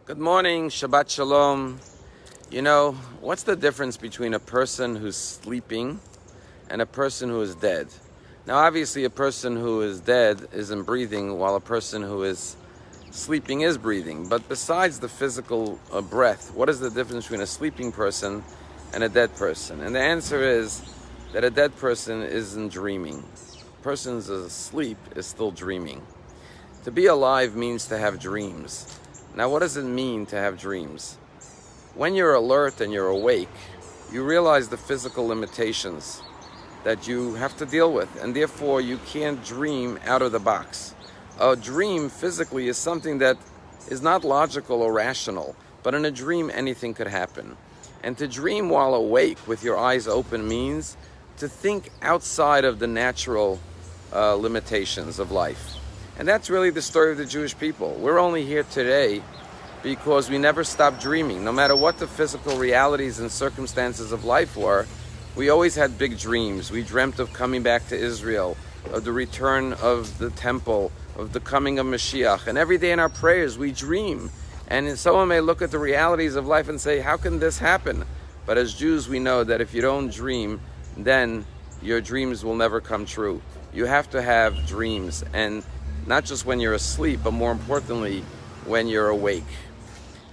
Good morning, Shabbat Shalom. You know, what's the difference between a person who's sleeping and a person who is dead? Now, obviously, a person who is dead isn't breathing, while a person who is sleeping is breathing. But besides the physical breath, what is the difference between a sleeping person and a dead person? And the answer is that a dead person isn't dreaming. A person who's asleep is still dreaming. To be alive means to have dreams. Now, what does it mean to have dreams? When you're alert and you're awake, you realize the physical limitations that you have to deal with, and therefore you can't dream out of the box. A dream physically is something that is not logical or rational, but in a dream anything could happen. And to dream while awake with your eyes open means to think outside of the natural limitations of life. And that's really the story of the Jewish people. We're only here today because we never stopped dreaming. No matter what the physical realities and circumstances of life were, we always had big dreams. We dreamt of coming back to Israel, of the return of the temple, of the coming of Mashiach. And every day in our prayers, we dream. And someone may look at the realities of life and say, how can this happen? But as Jews, we know that if you don't dream, then your dreams will never come true. You have to have dreams, and not just when you're asleep, but more importantly, when you're awake.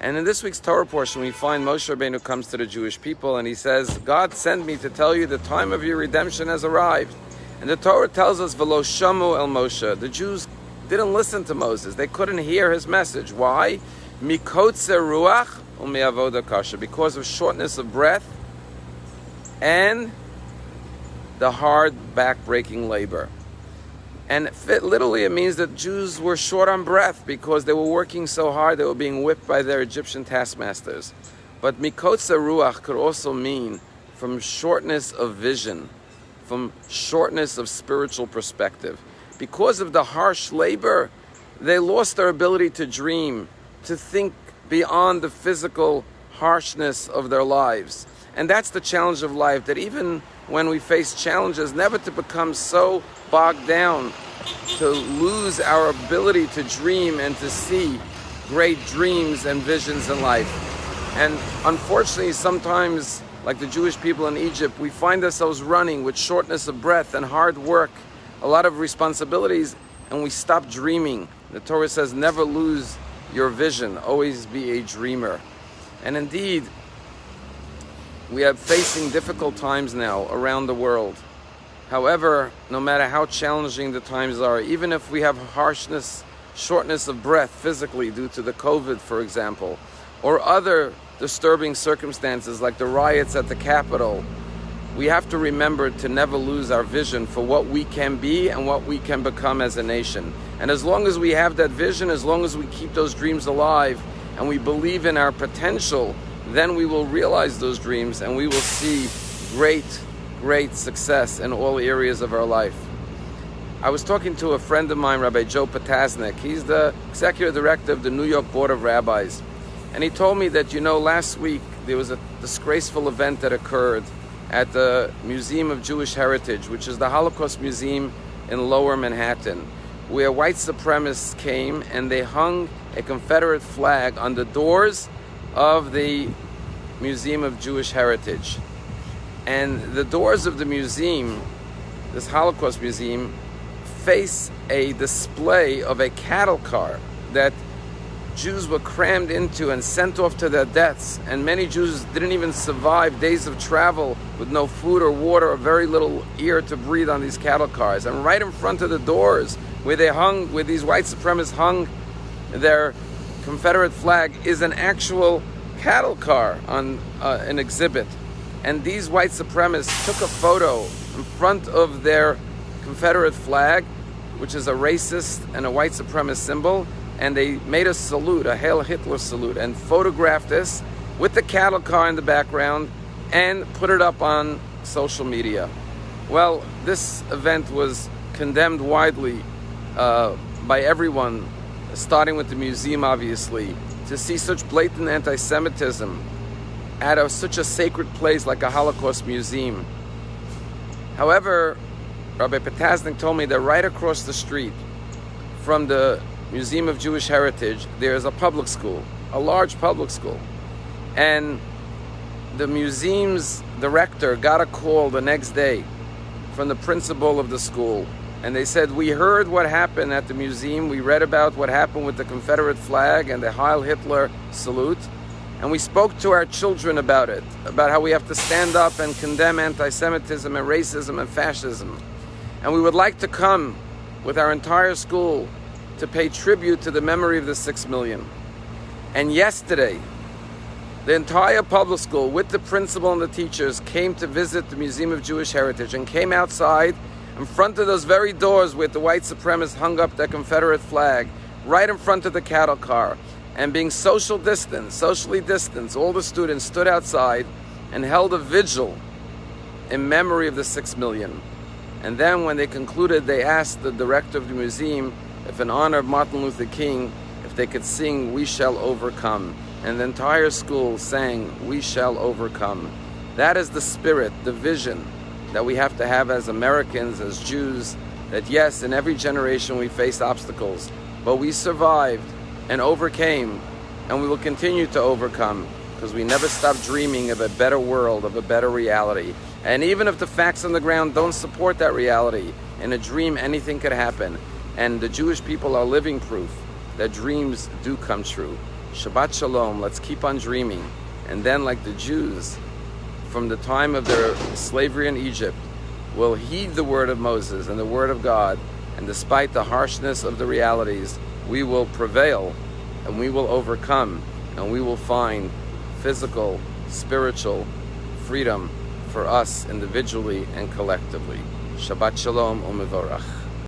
And in this week's Torah portion, we find Moshe Rabbeinu comes to the Jewish people and he says, God sent me to tell you the time of your redemption has arrived. And the Torah tells us, V'lo shamu el Moshe. The Jews didn't listen to Moses. They couldn't hear his message. Why? Mikotze ruach u'mi'avoda kasha. Because of shortness of breath and the hard back-breaking labor. And literally it means that Jews were short on breath because they were working so hard, they were being whipped by their Egyptian taskmasters. But mikotze ruach could also mean from shortness of vision, from shortness of spiritual perspective. Because of the harsh labor, they lost their ability to dream, to think beyond the physical harshness of their lives. And that's the challenge of life, that even when we face challenges, never to become so bogged down, to lose our ability to dream and to see great dreams and visions in life. And unfortunately, sometimes, like the Jewish people in Egypt, we find ourselves running with shortness of breath and hard work, a lot of responsibilities, and we stop dreaming. The Torah says, never lose your vision, always be a dreamer. And indeed, we are facing difficult times now around the world. However, no matter how challenging the times are, even if we have harshness, shortness of breath physically due to the COVID, for example, or other disturbing circumstances like the riots at the Capitol, we have to remember to never lose our vision for what we can be and what we can become as a nation. And as long as we have that vision, as long as we keep those dreams alive and we believe in our potential, then we will realize those dreams and we will see great success in all areas of our life. I was talking to a friend of mine, Rabbi Joe Potasnik. He's the executive director of the New York Board of Rabbis. And he told me that, last week there was a disgraceful event that occurred at the Museum of Jewish Heritage, which is the Holocaust Museum in Lower Manhattan, where white supremacists came and they hung a Confederate flag on the doors of the Museum of Jewish Heritage. And the doors of the museum, this Holocaust Museum, face a display of a cattle car that Jews were crammed into and sent off to their deaths. And many Jews didn't even survive days of travel with no food or water or very little air to breathe on these cattle cars. And right in front of the doors where these white supremacists hung their Confederate flag is an actual cattle car on an exhibit. And these white supremacists took a photo in front of their Confederate flag, which is a racist and a white supremacist symbol, and they made a salute, a Hail Hitler salute, and photographed this with the cattle car in the background and put it up on social media. Well, this event was condemned widely by everyone, starting with the museum, obviously, to see such blatant anti-Semitism at such a sacred place like a Holocaust museum. However, Rabbi Potasnik told me that right across the street from the Museum of Jewish Heritage, there is a public school. a large public school. And the museum's director got a call the next day from the principal of the school. And they said, we heard what happened at the museum. We read about what happened with the Confederate flag and the Heil Hitler salute. And we spoke to our children about it, about how we have to stand up and condemn anti-Semitism and racism and fascism. And we would like to come with our entire school to pay tribute to the memory of the 6 million. And yesterday, the entire public school, with the principal and the teachers, came to visit the Museum of Jewish Heritage and came outside in front of those very doors with the white supremacists hung up their Confederate flag, right in front of the cattle car. And being socially distanced, all the students stood outside and held a vigil in memory of the 6 million. And then when they concluded, they asked the director of the museum if in honor of Martin Luther King, if they could sing "We Shall Overcome." And the entire school sang "We Shall Overcome." That is the spirit, the vision that we have to have as Americans, as Jews, that yes, in every generation we face obstacles, but we survived and overcame, and we will continue to overcome, because we never stop dreaming of a better world, of a better reality. And even if the facts on the ground don't support that reality, in a dream anything could happen. And the Jewish people are living proof that dreams do come true. Shabbat Shalom, let's keep on dreaming. And then, like the Jews, from the time of their slavery in Egypt, will heed the word of Moses and the word of God, and despite the harshness of the realities, we will prevail, and we will overcome, and we will find physical, spiritual freedom for us individually and collectively. Shabbat Shalom u'mevorach.